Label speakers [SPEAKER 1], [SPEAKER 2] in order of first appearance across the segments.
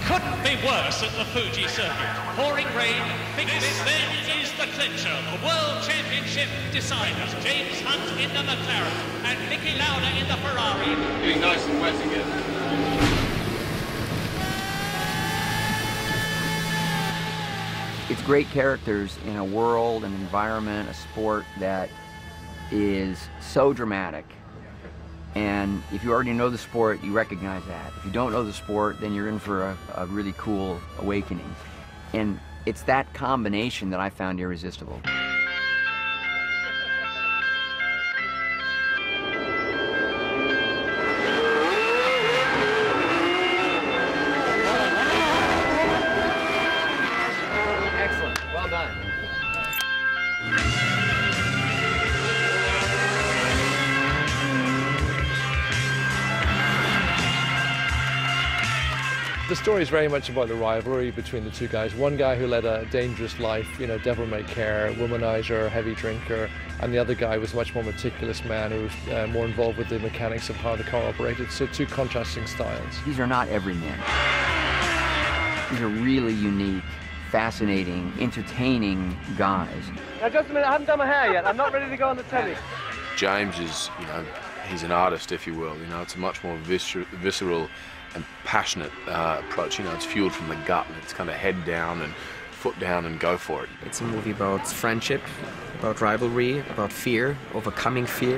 [SPEAKER 1] couldn't be worse at the Fuji circuit. Pouring rain, this then is the clincher, the World Championship decider. James Hunt in the McLaren and Niki Lauda in the Ferrari.
[SPEAKER 2] Getting nice and wet again.
[SPEAKER 3] It's great characters in a world, an environment, a sport that is so dramatic. And if you already know the sport, you recognize that. If you don't know the sport, then you're in for a really cool awakening. And it's that combination that I found irresistible. Excellent. Well done.
[SPEAKER 4] The story is very much about the rivalry between the two guys. One guy who led a dangerous life, you know, devil-may-care, womanizer, heavy drinker, and the other guy was a much more meticulous man who was more involved with the mechanics of how the car operated. So two contrasting styles.
[SPEAKER 3] These are not everymen. These are really unique, fascinating, entertaining guys.
[SPEAKER 5] Now just a minute, I haven't done my hair yet. I'm not ready to go on the telly.
[SPEAKER 2] James is, you know, he's an artist, if you will. You know, it's a much more visceral and passionate approach. You know, it's fueled from the gut, and it's kind of head down and foot down and go for it.
[SPEAKER 6] It's a movie about friendship, about rivalry, about fear, overcoming fear.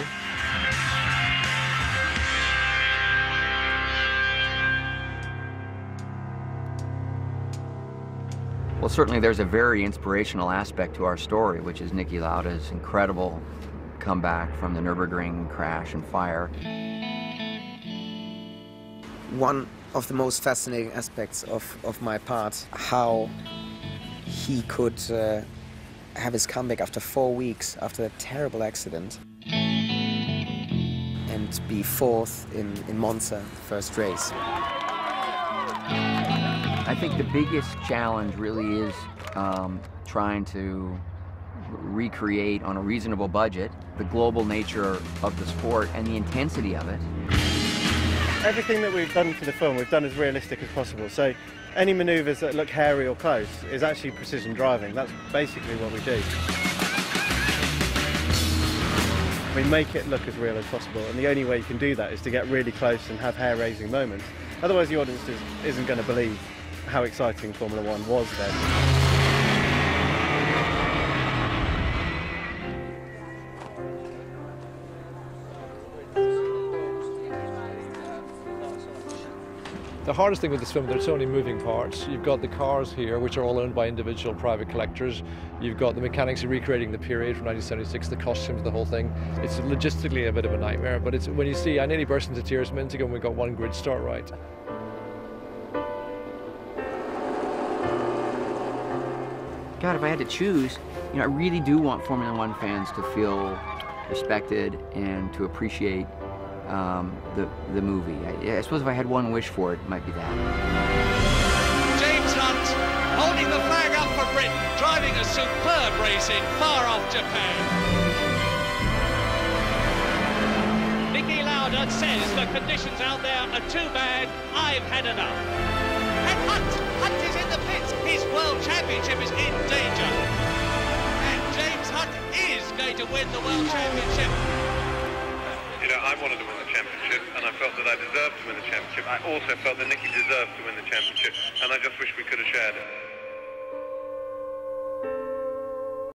[SPEAKER 3] Well, certainly there's a very inspirational aspect to our story, which is Niki Lauda's incredible comeback from the Nürburgring crash and fire.
[SPEAKER 6] One of the most fascinating aspects of my part, how he could have his comeback after 4 weeks after a terrible accident and be fourth in Monza, the first race.
[SPEAKER 3] I think the biggest challenge really is trying to recreate on a reasonable budget the global nature of the sport and the intensity of it.
[SPEAKER 5] Everything that we've done for the film, we've done as realistic as possible. So any manoeuvres that look hairy or close is actually precision driving. That's basically what we do. We make it look as real as possible, and the only way you can do that is to get really close and have hair-raising moments. Otherwise the audience isn't going to believe how exciting Formula One was then.
[SPEAKER 4] The hardest thing with this film, there's so many moving parts. You've got the cars here, which are all owned by individual private collectors. You've got the mechanics of recreating the period from 1976, the costumes, the whole thing. It's logistically a bit of a nightmare, but it's when you see, I nearly burst into tears a minute ago when we got one grid start right.
[SPEAKER 3] God, if I had to choose, you know, I really do want Formula One fans to feel respected and to appreciate the movie. I suppose if I had one wish for it, it might be that.
[SPEAKER 1] James Hunt holding the flag up for Britain, driving a superb race in far off Japan. Niki Lauda says the conditions out there are too bad, I've had enough. And Hunt is in the pits, his World Championship is in danger. And James Hunt is going to win the World Championship.
[SPEAKER 7] You know, I wanted to win the championship, and I felt that I deserved to win the championship. I also felt that Niki deserved to win the championship, and I just wish we could have shared it.